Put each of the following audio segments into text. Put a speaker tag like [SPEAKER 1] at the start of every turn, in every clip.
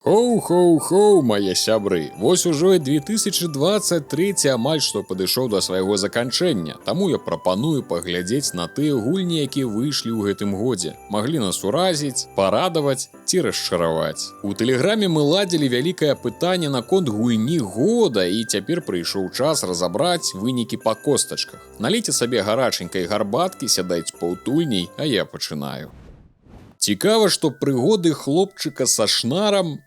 [SPEAKER 1] Хоу-хоу-хоу, мае сябры. Вось ужо 2023 амаль што падышоў да свайго заканчэння. Таму я прапаную паглядзець на тыя гульні, якія выйшлі ў гэтым годзе. Маглі нас уразіць, парадаваць ці расчараваць. У тэлеграме мы ладзілі вялікае пытанне наконт гульні года, і цяпер прыйшоў час разабраць вынікі па костачках. Налейце сабе гараченькай гарбаткі, сядайце паўтульней, а я пачынаю. Цікава, што прыгоды хлопчыка са шнарам...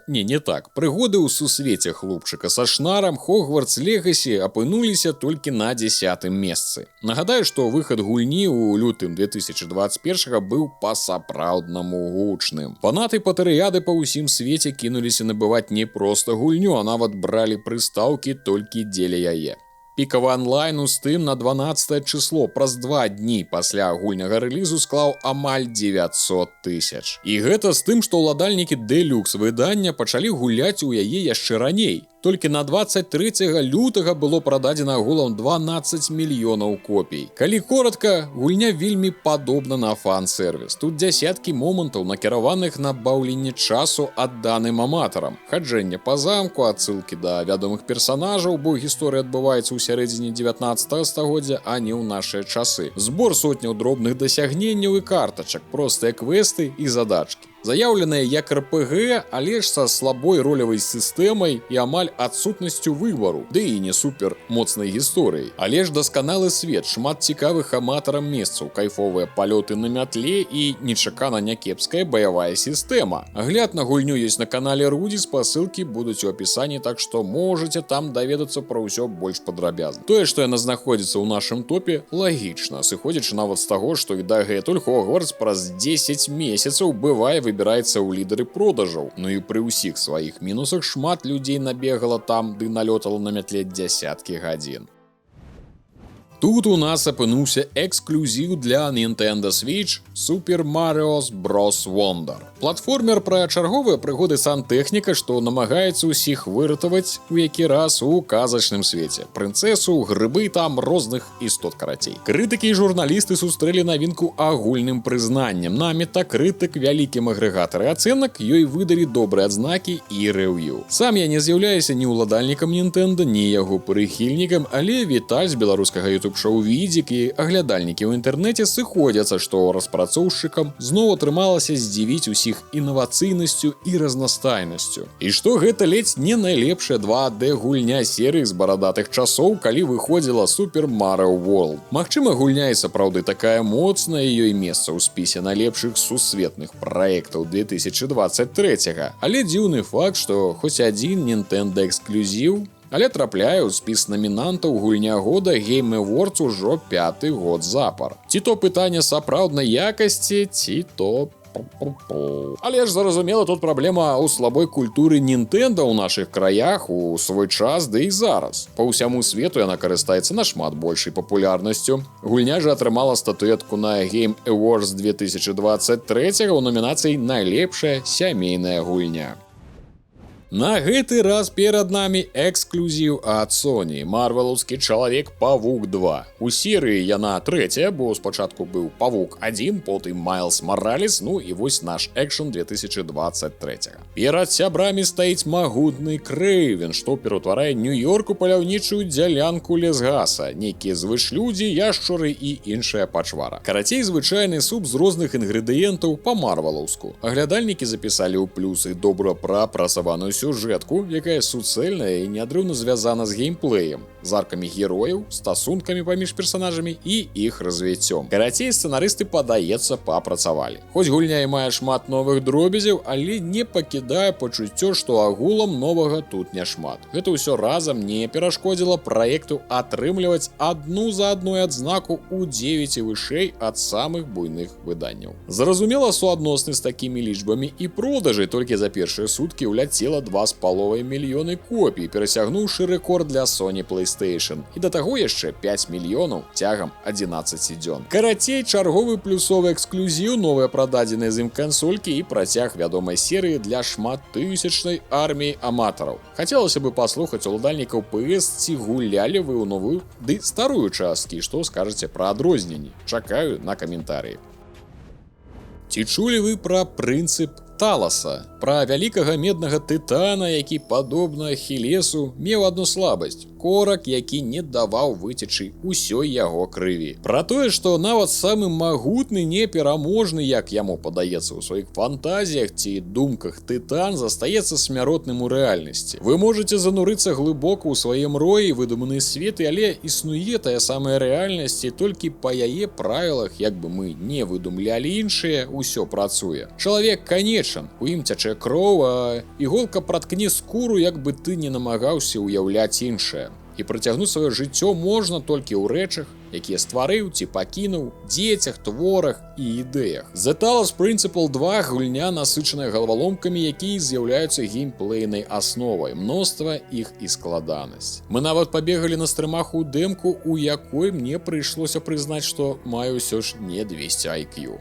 [SPEAKER 1] Не так. Прыгоды ў сусвеце хлопчыка са шнарам Хогвартс Легасі апынуліся толькі на 10-м месцы. Нагадаю, што выхад гульні ў лютым 2021 быў па-сапраўднаму гучным. Фанаты Патэрыяды па ўсім свеце кінуліся набываць не проста гульню, а нават бралі прыстаўкі толькі дзеля яе. Пікавы онлайн у Steam на 12 число праз 2 дні пасля агульнага рэлізу склаў амаль 900 000. І гэта з тым, што ўладальнікі дэлюкс выдання пачалі гуляць у яе яшчэ раней. Толькі на 23 лютага было прададзена агулам 12 мільёнаў копій. Калі коратка, гульня вельмі падобна на фан-сервіс. Тут дзясяткі момантаў, накіраваных на баўленне часу адданым аматарам. Хаджэнне па замку, адсылкі да вядомых персанажаў, бо гісторыя адбываецца ў сярэдзіне 19 стагоддзя, а не ў нашыя часы. Збор сотняў дробных дасягненняў і картачак, простыя квесты і задачкі. Заяўленыя як РПГ, але ж са слабой ролевай сістэмай і амаль адсутнасцю выбару, ды і не супер моцнай гісторыяй. Але ж дасканалы свет, шмат цікавых аматарам месцаў, кайфовыя палёты на мятле і нечакана някепская баявая сістэма. Агляд на гульню ёсць на канале Руді, спасылкі будуць у апісанні, так што можаце там даведацца пра ўсё больш падрабязна. Тое, што яна знаходзіцца ў нашым топе, лагічна, сыходзячы нават з таго, што і дагэтуль Хогвартс праз 10 месяцаў бывае выбіраецца ў лідары продажаў. Ну і пры ўсіх сваіх мінусах шмат людзей набегала там ды налётала на мятле дзясяткі гадзін. Тут у нас апынуўся эксклюзіў для Nintendo Switch Super Mario Bros. Wonder. Платформер пра чарговыя прыгоды сантэхніка, што намагаецца ўсіх выратаваць у які раз у казачным свеце. Прынцэсу, грыбы там, розных істот карацей. Крытыкі і журналісты сустрэлі навінку агульным прызнаннем. На Metacritic, вялікім агрэгатары ацэнак, ёй выдалі добрыя адзнакі і рэв'ю. Сам я не з'яўляюся ні ўладальнікам Nintendo, ні яго прыхільнікам, але Віталь з беларускага YouTube-шоу Відзік і аглядальнікі ў інтэрнэце сыходзяцца, што распрацоўшчыкам зноў атрымалася здзівіць усіх інавацыйнасцю і разнастайнасцю. І што гэта ледзь не найлепшая 2D гульня серыі з барадатых часоў, калі выходзіла Super Mario World. Магчыма, гульня і сапраўды такая моцная, ёй месца ў спісе найлепшых сусветных праектаў 2023, але дзіўны факт, што хоць адзін Nintendo эксклюзіў, але трапляе ў спіс намінантаў гульня года Game Awards ужо 5-й год запар. Ці то пытанне сапраўднай якасці, ці то... Але ж зразумела, тут праблема ў слабой культуры Nintendo ў нашых краях у свой час, ды і зараз. Па ўсяму свету яна карыстаецца нашмат большай папулярнасцю. Гульня жа атрымала статуэтку на Game Awards 2023 ў номінацыі «Найлепшая сямейная гульня». На гэты раз перад намі эксклюзіў ад Sony, марвелаўскі Чалавек-павук 2. У серыі яна трэцяя, бо спачатку быў Павук 1, потым Майлз Маралес, ну і вось наш экшн 2023. Перад сябрамі стаіць магутны Крэйвен, што пераўтварае Нью-Йорк у паляўнічую дзялянку Лесгаса, нейкія звышлюдзі, яшчуры і іншая пачвара. Карацей, звычайны суп з розных інгрэдыентаў па-марвелаўску. Аглядальнікі запісалі ў плюсы добра прапрацаваную сюжэтку, якая суцэльная і неадрыўна звязана з геймплеем, з аркамі герояў, стасункамі паміж персанажамі і іх развіццём. Карацей, сцэнарысты, падаецца, папрацавалі. Хоць гульня і мае шмат новых дробязяў, але не пакідае пачуццё, што агулам новага тут няшмат. Гэта ўсё разам не перашкодзіла праекту атрымліваць адну за адной адзнаку ў 9 і вышэй ад самых буйных выданняў. Зразумела, суадносны з такімі лічбамі і продажы толькі за першыя суткі ўляцела 2,5 мільёны копій, перасягнуўшы рэкорд для Sony PlayStation. І да таго яшчэ 5 мільёнаў цягам 11 дзён. Карацей, чарговы плюсовы эксклюзіў, новыя прададзеныя з ім кансолькі і працяг вядомай серыі для шматтысячнай арміі аматараў. Хацелася бы паслухаць уладальнікаў PS, ці гулялі вы ў новую ды старую часткі, што скажаце пра адрозненні. Чакаю на каментарыі. Ці чулі вы пра прынцып Таласа, пра вялікага меднага тытана, які, падобна Ахілесу, меў адну слабасць – корак, які не даваў выцечы ўсёй яго крыві. Пра тое, што нават самы магутны, непераможны, як яму падаецца ў сваіх фантазіях ці думках тытан, застаецца смяротным у рэальнасці. Вы можаце занурыцца глыбока ў сваім роі выдуманы светы, але існуе тая самая рэальнасць, і толькі па яе правілах, як бы мы не выдумлялі іншыя, усё працуе. Чалавек канечан, у ім цячэ кроў, а іголка праткне скуру, як бы ты не намагаўся ўяўляць іншае. І працягнуць сваё жыццё можна толькі ў рэчах, якія стварыў ці пакінуў, дзецях, творах і ідэях. The Talos Principle 2 гульня насычаная галаваломкамі, якія з'яўляюцца геймплейнай асновай, мноства іх і складанасць. Мы нават пабегалі на стрымах у дэмку, у якой мне прыйшлося прызнаць, што маю ўсё ж не 200 IQ.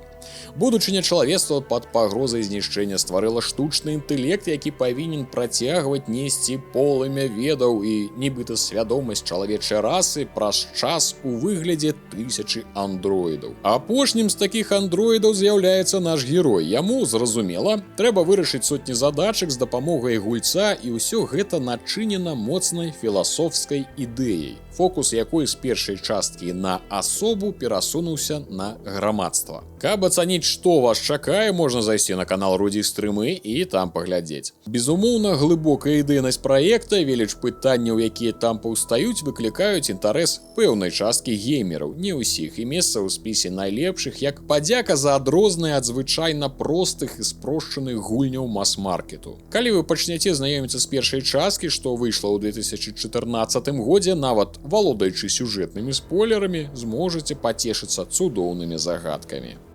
[SPEAKER 1] Будучыня чалавецтва пад пагрозай знішчэння стварыла штучны інтэлект, які павінен працягваць несці полымя ведаў і нібыта свядомасць чалавечай расы праз час у выглядзе 1000 андроідаў. Апошнім з такіх андроідаў з'яўляецца наш герой. Яму, зразумела, трэба вырашыць сотні задачак з дапамогай гульца, і ўсё гэта начынена моцнай філасофскай ідэяй, фокус якой з першай часткі на асобу перасунуўся на грамадства. Каб ацаніць, што вас чакае, можна зайсці на канал Рудзі Стрымы і там паглядзець. Безумоўна, глыбокая ідэйнасць праекта, веліч пытанняў, якія там паўстаюць, выклікаюць інтарэс пэўнай часткі геймераў, не ўсіх, і месца ў спісе найлепшых, як падзяка за адрозныя ад звычайна простых і спрошчаных гульняў мас-маркету. Калі вы пачняце знаёміцца з першай часткі, што выйшла ў 2014 годзе, нават валодаючы сюжэтнымі спойлерамі, зможаце пацешыцца цудоўнымі загадкамі.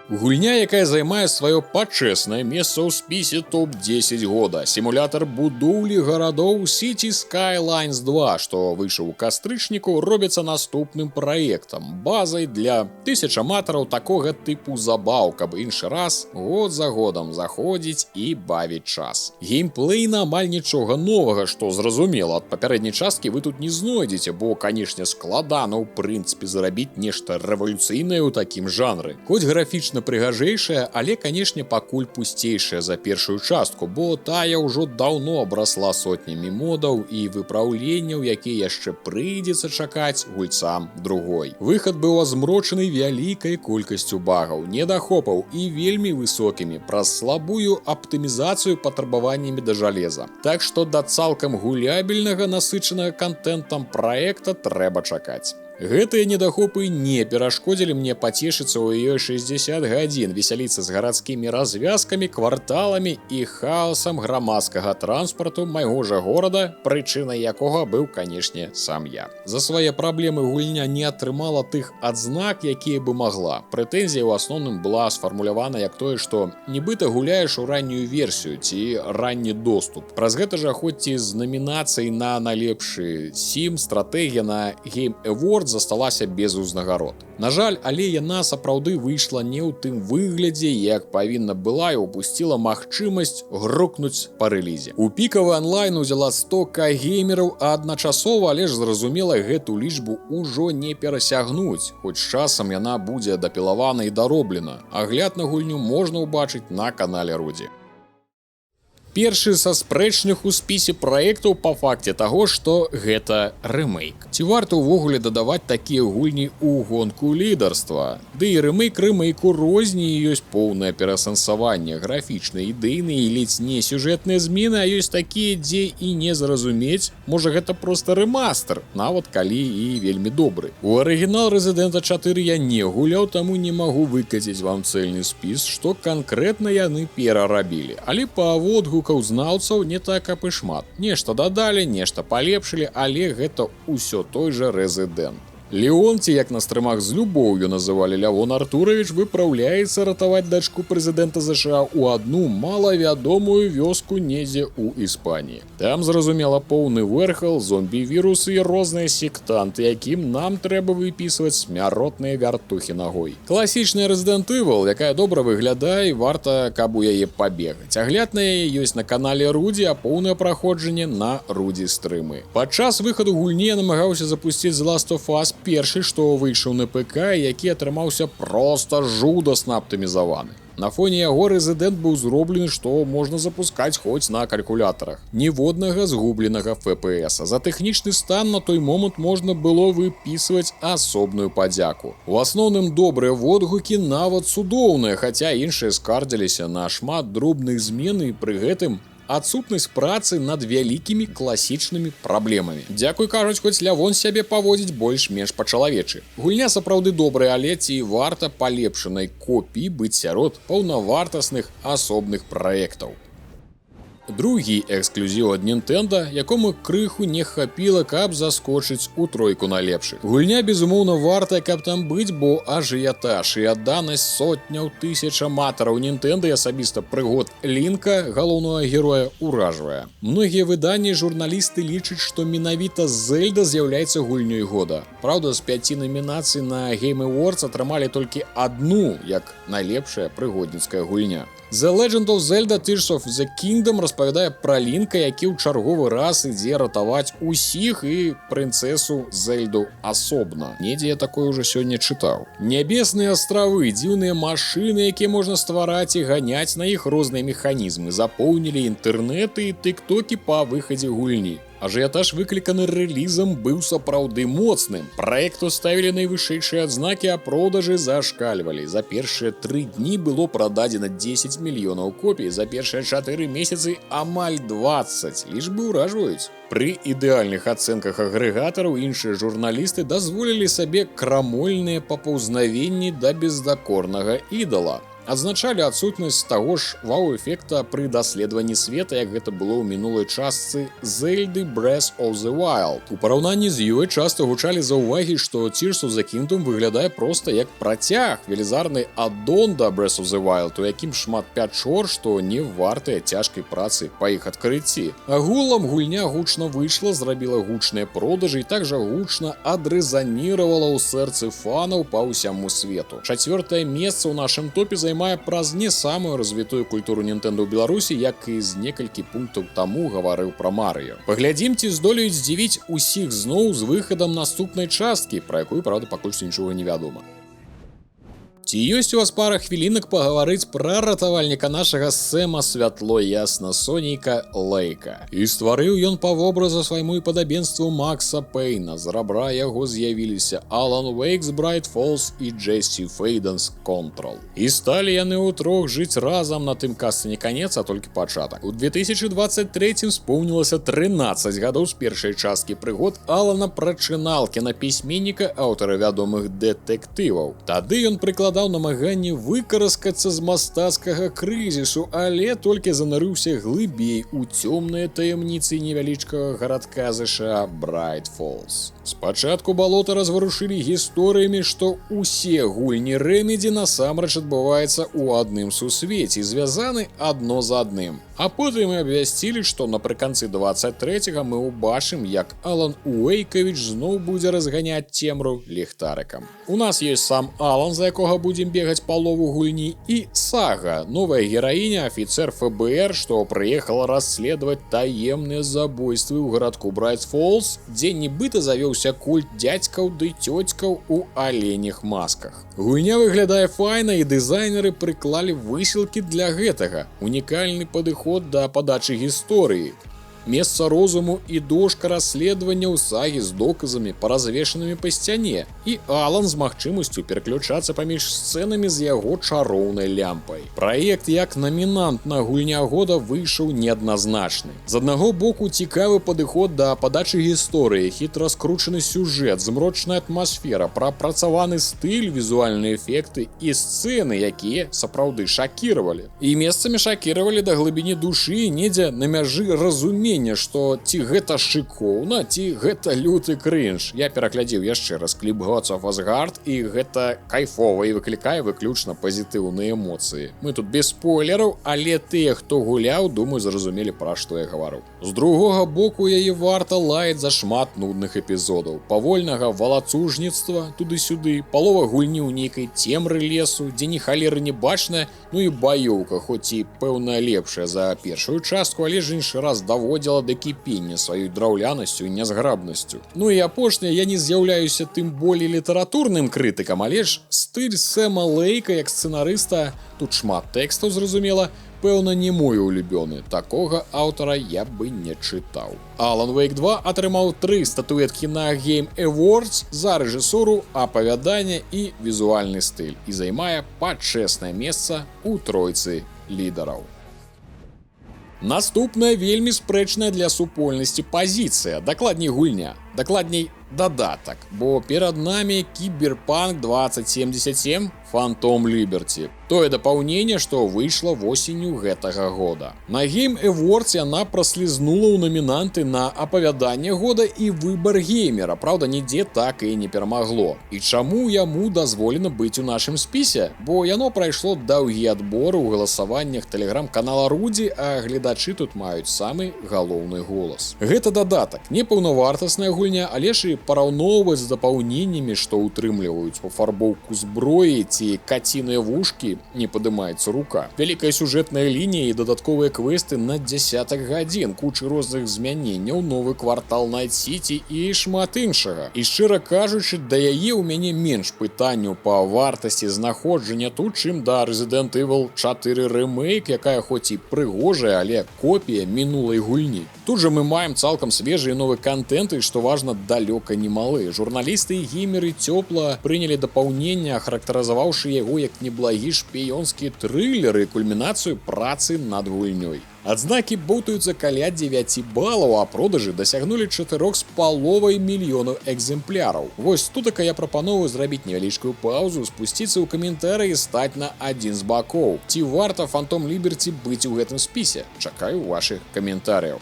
[SPEAKER 1] Гульня, якая займае сваё пачэснае месца ў спісе топ-10 года. Сімулятар будоўлі гарадоў City Skylines 2, што выйшаў у кастрычніку, робіцца наступным праектам, базай для тысяч аматараў такога тыпу забаў, каб іншы раз год за годам заходзіць і бавіць час. Геймплейна амаль нічога новага, што зразумела, ад папярэдняй часткі вы тут не знойдзеце, бо, канешне, складана ў прынцыпе зарабіць нешта рэвалюцыйнае ў такім жанры. Хоць графічна прыгажэйшая, але, канешне, пакуль пусцейшая за першую частку, бо тая ўжо даўно абрасла сотнямі модаў і выпраўленняў, якія яшчэ прыйдзецца чакаць гульцам другой. Выхад быў азмрочаны вялікай колькасцю багаў, недахопаў і вельмі высокімі праз слабую аптымізацыю патрабаваннямі да жалеза. Так што да цалкам гулябельнага насычанага кантэнтам праекта трэба чакаць. Гэтыя недахопы не перашкодзілі мне пацешыцца ў ёй 60 гадзін, весяліцца з гарадскімі развязкамі, кварталамі і хаосам грамадскага транспарту майго жа горада, прычынай якога быў, канешне, сам я. За свае праблемы гульня не атрымала тых адзнак, якія бы магла. Прэтэнзія ў асноўным была сфармулявана як тое, што нібыта гуляеш у раннюю версію ці ранні доступ. Праз гэта жа, хоць і з намінацыяй на найлепшы сім, стратэгія на Game Awards засталася без узнагарод. На жаль, але яна сапраўды выйшла не ў тым выглядзе, як павінна была, і упусціла магчымасць грукнуць па рэлізе. У пікавы онлайн узяла 100к геймераў адначасова, але ж зразумела, гэту лічбу ўжо не перасягнуць, хоць часам яна будзе дапілавана і дароблена. Агляд на гульню можна ўбачыць на канале Рудзі. Першы са спрэчных у спісе праектаў па факце таго, што гэта рэмейк. Ці варта ўвогуле дадаваць такія гульні ў гонку лідарства? Ды і рэмейк рэмейку розні, і ёсць поўнае перасэнсаванне, графічныя, ідэйныя і ледзь не сюжэтныя змены, а ёсць такія, дзе і не зразумець, можа гэта проста рэмастер, нават калі і вельмі добры. У арыгінал Рэзідэнта 4 я не гуляў, таму не магу выкаціць вам цэльны спіс, што канкрэтна яны перарабілі. Але па водгуках знаўцаў не так і шмат. Нешта дадалі, нешта палепшылі, але гэта ўсё той жа Рэзідэнт. Леон, ці як на стрымах з любоўю называлі Лявон Артурович, выпраўляецца ратаваць дачку прэзідэнта ЗША ў адну малавядомую вёску недзе ў Іспаніі. Там, зразумела, поўны вэрхал, зомбі-вірусы і розныя сектанты, якім нам трэба выпісваць смяротныя вяртухі нагой. Класічная Resident Evil, якая добра выглядае, варта, каб у яе пабегаць. Агляд на яе ёсць на канале Рудзі, а поўнае праходжанне на Рудзі Стрымы. Падчас выхаду гульні я намагаўся запусціць The Last of Us першы, што выйшаў на ПК, які атрымаўся проста жудасна аптымізаваны. На фоне яго Resident быў зроблены, што можна запускаць хоць на калькулятарах. Ніводнага згубленага FPS. За тэхнічны стан на той момант можна было выпісваць асобную падзяку. У асноўным добрыя водгукі, нават цудоўныя, хаця іншыя скардзіліся на шмат дробных змен і пры гэтым адсутнасць працы над вялікімі класічнымі праблемамі. Дзякуй, кажуць, хоць Лявон сябе паводзіць больш-менш па-чалавечы. Гульня сапраўды добрая, але ці варта палепшанай копіі быць сярод паўнавартасных асобных праектаў. Другі эксклюзіў ад Nintendo, якому крыху не хапіла, каб заскочыць у тройку найлепшых. Гульня, безумоўна, вартая, каб там быць, бо ажыятаж і адданасць сотняў тысяч аматараў Nintendo і асабіста прыгод Лінка, галоўнага героя, уражвае. Многія выданні і журналісты лічаць, што менавіта Зельда з'яўляецца гульнёй года. Праўда, з 5 намінацый на Game Awards атрымалі толькі адну, як найлепшая прыгодніцкая гульня. The Legend of Zelda Tears of the Kingdom распавядае пра Лінка, які ў чарговы раз ідзе ратаваць усіх і прынцэсу Зельду асобна. Недзе я такое ўжо сёння чытаў. Нябесныя астравы, дзіўныя машыны, якія можна ствараць і ганяць, на іх розныя механізмы, запоўнілі інтэрнэты і тыктокі па выхадзе гульні. Ажыятаж, выкліканы рэлізам, быў сапраўды моцным. Праекту ставілі найвышэйшыя адзнакі, а продажы зашкальвалі. За першыя 3 дні было прададзена 10 мільёнаў копій, за першыя 4 месяцы амаль 20. Лічбы ўражваюць. Пры ідэальных ацэнках агрэгатараў іншыя журналісты дазволілі сабе крамольныя папаўзнавенні да бездакорнага ідала. Адзначалі адсутнасць таго ж вау-эфекта пры даследаванні света, як гэта было ў минулай частцы Зельды Breath of the Wild. У параўнанні з ёй часта гучалі заўвагі, што Tears of the Kingdom выглядае проста як працяг, велізарны аддон да Breath of the Wild, у якім шмат пячор, што не вартыя цяжкай працы па іх адкрыцці. Агулам гульня гучна выйшла, зрабіла гучныя продажы і также гучна адрэзаніравала ў сэрцы фанаў па ўсяму свету. 4-е месца ў нашым топе займае праз не самую развітую культуру Nintendo ў Беларусі, як і з некалькі пунктаў таму гаварыў пра Марыё. Паглядзім, ці здолеюць здзівіць усіх зноў з выхадам наступнай часткі, пра якую, правда, пакуль што нічога не вядома. Ці ёсць у вас пара хвілінак пагаварыць пра ратавальніка нашага Сэма святло ясна сонейка Лейка. І стварыў ён па вобразу свайму і падабенству Макса Пейна. З рабра яго з'явіліся Алан Вейк з Bright Falls і Джесси Фейден з Control. І сталі яны ўтрох жыць разам, на тым касцы не канец, а толькі пачатак. У 2023 споўнілася 13 гадоў з першай часткі прыгод Алана Прачынал, кінапісьменніка, аўтара вядомых дэтэктываў. Тады ён прыкладаў намаганне выкараскацца з мастацкага крызісу, але толькі занарыўся глыбей у цёмныя таямніцы невялічкага гарадка ЗША Bright Falls. Спачатку балота разварушылі гісторыямі, што ўсе гульні Remedy насамрэч адбываецца ў адным сусвеце, звязаны адно з адным. А потым і абвясцілі, што напрыканцы 23-го мы ўбачым, як Алан Уэйкавіч зноў будзе разганяць цемру ліхтарыкам. У нас ёсць сам Алан, за якога будзем бегаць палову гульні, і Сага, новая гераіня, афіцер ФБР, што прыехала расследаваць таемныя забойствы ў гарадку Bright Falls, дзе нібыта завёўся культ дзядзькаў ды цёцькаў у аленях масках. Гульня выглядае файна, і дызайнеры прыклалі высілкі для гэтага. Унікальны падыход да падачы гісторыі. Месца розуму і дошка расследавання ў Сагі з доказамі, паразвешанымі па сцяне, і Алан з магчымасцю пераключацца паміж сцэнамі з яго чароўнай лямпай. Праект як намінант на гульня года выйшаў неадназначны. З аднаго боку цікавы падыход да падачы гісторыі, хітра скручаны сюжэт, змрочная атмасфера, прапрацаваны стыль, візуальныя эфекты і сцэны, якія сапраўды шакіравалі. І месцамі шакіравалі да глыбіні душы, недзе на мяжы разумення, што ці гэта шыкоўна, ці гэта люты крынж. Я пераглядзеў яшчэ раз кліп Gods of Asgard, і гэта кайфова і выклікае выключна пазітыўныя эмоцыі. Мы тут без спойлераў, але тыя, хто гуляў, думаю, зразумелі, пра што я гавару. З другога боку, яе варта лаяць за шмат нудных эпізодаў. Павольнага валацужніцтва туды-сюды, палова гульні ў нейкай цемры лесу, дзе ні халеры не бачная, ну і баёўка, хоць і пэўна лепшая за першую частку, але ж іншы раз даводзіць даводзіла да кіпення сваёй драўлянасцю і нязграбнасцю. Ну і апошняе, я не з'яўляюся тым болей літаратурным крытыкам, але ж стыль Сэма Лейка як сцэнарыста, тут шмат тэкстаў, зразумела, пэўна, не мой улюбёны. Такога аўтара я бы не чытаў. Alan Wake 2 атрымаў 3 статуэткі на Game Awards за рэжысуру, апавяданне і візуальны стыль і займае пачэснае месца ў тройцы лідараў. Наступная вельмі спрэчная для супольнасці пазіцыя, дакладней гульня, дакладней дадатак, бо перад намі Cyberpunk 2077 Phantom Liberty. Тое дапаўненне, што выйшла восенню гэтага года. На Game Awards яна праслізнула ў намінанты на апавяданне года і выбар геймера, праўда, нідзе так і не перамагло. І чаму яму дазволена быць у нашым спісе? Бо яно прайшло даўгі адбор у галасаваннях тэлеграм-канала Рудзі, а гледачы тут маюць самы галоўны голас. Гэта дадатак, не паўнавартасная гульня, але ж і параўноўваць з дапаўненнямі, што ўтрымліваюць пафарбоўку зброі ці каціныя вушкі, не падымаецца рука. Вялікая сюжэтная лінія і дадатковыя квесты на дзясятак гадзін, кучы розных змяненняў, новы квартал Найт-Сіці і шмат іншага. І шчыра кажучы, да яе ў мяне менш пытанняў па вартасці знаходжання тут, чым да Resident Evil 4 Remake, якая хоць і прыгожая, але копія мінулай гульні. Тут жа мы маем цалкам свежы і новы контент, і што важна, далёка не малы. Журналісты і геймеры цёпла прынялі дапаўненне, ахарактарызаваўшы яго як неблагі шпіёнскі трылер і кульмінацыю працы над гульнёй. Адзнакі боўтаюцца каля 9 балаў, а продажы дасягнулі 4,5 мільёнаў экземпляраў. Вось тутака я прапановую зрабіць невялічкую паузу, спусціцца ў каментарыі і стаць на адзін з бакоў. Ці варта Phantom Liberty быць у гэтым спісе? Чакаю вашых каментарыяў.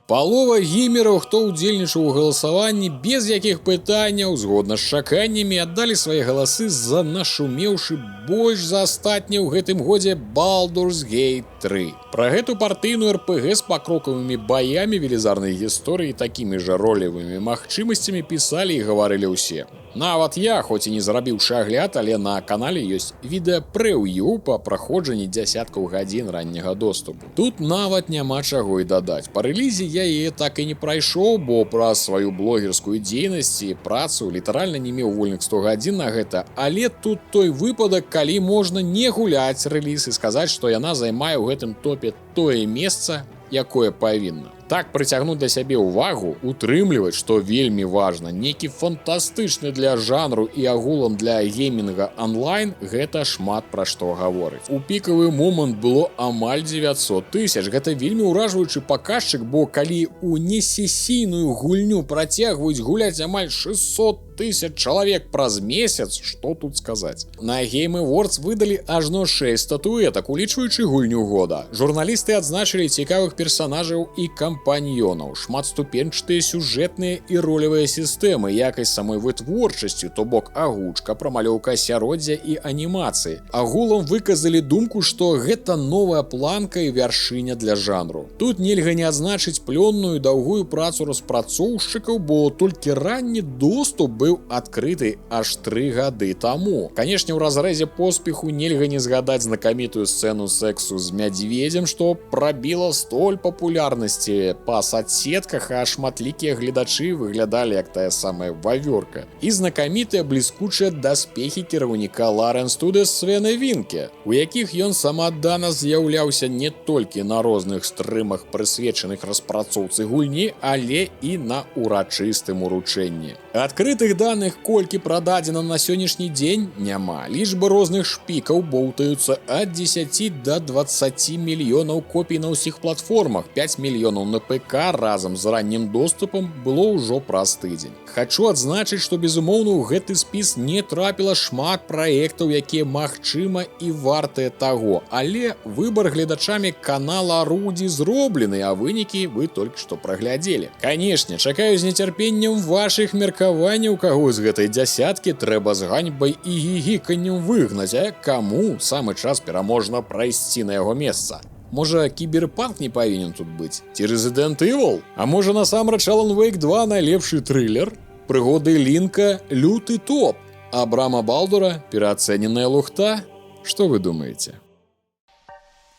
[SPEAKER 1] Палова геймераў, хто ўдзельнічаў у галасаванні, без якіх пытанняў, згодна з чаканнямі, аддалі свае галасы за нашумеўшы больш за астатні ў гэтым годзе Baldur's Gate 3. Пра гэту партыйную РПГ з пакрокавымі баямі, велізарнай гісторыі і такімі жа ролевымі магчымасцямі пісалі і гаварылі ўсе. Нават я, хоць і не зарабіўшы агляд, але на канале ёсць відэа-прэў'ю па праходжанні дзясяткаў гадзін ранняга доступу. Тут нават няма чаго і дадаць. Па рэлізе я яе так і не прайшоў, бо праз сваю блогерскую дзейнасць і працу літаральна не меў вольных 100 гадзін на гэта, але тут той выпадак, калі можна не гуляць рэліз і сказаць, што яна займае ў гэтым топе тое месца, якое павінна. Так прыцягнуць да сябе ўвагу, утрымліваць, што вельмі важна, нейкі фантастычны для жанру і агулам для геймінга онлайн, гэта шмат пра што гаворыць. У пікавы момант было амаль 900 000. Гэта вельмі ўражваючы паказчык, бо калі у несесійную гульню працягваюць гуляць амаль 600 000 чалавек праз месяц, што тут сказаць? На Game Awards выдалі ажно 6 статуэтак, улічваючы гульню года. Журналісты адзначылі цікавых персанажаў і кампаньёнаў, шматступенчатыя сюжэтныя і ролевыя сістэмы, якасць самой вытворчасці, то бок агучка, прамалёўка асяроддзя і анімацыі. Агулам выказалі думку, што гэта новая планка і вяршыня для жанру. Тут нельга не адзначыць плённую даўгую працу распрацоўшчыкаў, бо толькі ранні доступ быў адкрыты аж 3 гады таму. Канешне, у разрэзе поспеху нельга не згадаць знакамітую сцэну сексу з мядзведзем, што прабіла столь папулярнасці па соцсетках, а шматлікія гледачы выглядалі як тая самая вавёрка. І знакамітыя бліскучыя даспехі кіраўніка Larian Studios Свена Вінке, у якіх ён самадана з'яўляўся не толькі на розных стрымах, прысвечаных распрацоўцы гульні, але і на урачыстым уручэнні. Адкрытых даных, колькі прададзена на сённяшні дзень, няма. Лічбы розных шпікаў боўтаюцца ад 10 до 20 мільёнаў копій на ўсіх платформах, 5 мільёнаў на ПК разам з раннім доступам было ўжо праз тыдзень. Хачу адзначыць, што безумоўна ў гэты спіс не трапіла шмат праектаў, якія магчыма і вартыя таго, але выбар гледачамі канала Рудзі зроблены, а вынікі вы толькі што праглядзелі. Канешне, чакаю з нецярпеннем вашых меркаванняў, каго з гэтай дзясяткі трэба з ганьбай і гігіканнем выгнаць, а каму самы час пераможна прайсці на яго месца. Можа, Cyberpunk не павінен тут быць? Ці Resident Evil? А можа, насамрэч Alan Wake 2 найлепшы трылер? Прыгоды Лінка люты топ, а Брама Балдура пераацэненая лухта? Што вы думаеце?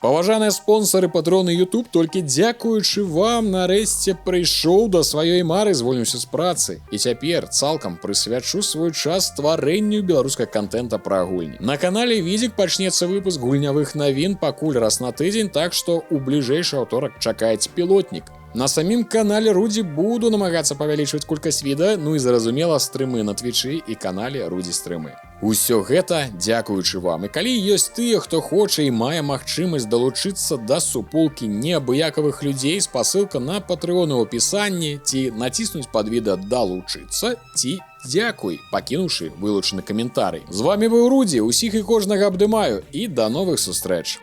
[SPEAKER 1] Паважаныя спонсары, патроны YouTube, толькі дзякуючы вам нарэшце прыйшоў да сваёй мары, звольніўся з працы. І цяпер цалкам прысвячу свой час стварэнню беларускага контента пра гульні. На канале Візік пачнецца выпуск гульнявых навін пакуль раз на тыдзень, так што ў бліжэйшы аўторак чакайце пілотнік. На самім канале Рудзі буду намагацца павялічваць колькасць відэа, ну і зразумела стрымы на Твічы і канале Рудзі стрымы. Усё гэта дзякуючы вам. І калі ёсць тыя, хто хоча і мае магчымасць далучыцца да суполкі неабыякавых людзей, спасылка на Patreon у апісанні, ці націснуць пад відэа далучыцца, ці дзякуй, пакінуўшы вылучаны каментарый. З вами быў Рудзі, усіх і кожнага абдымаю і да новых сустрэч.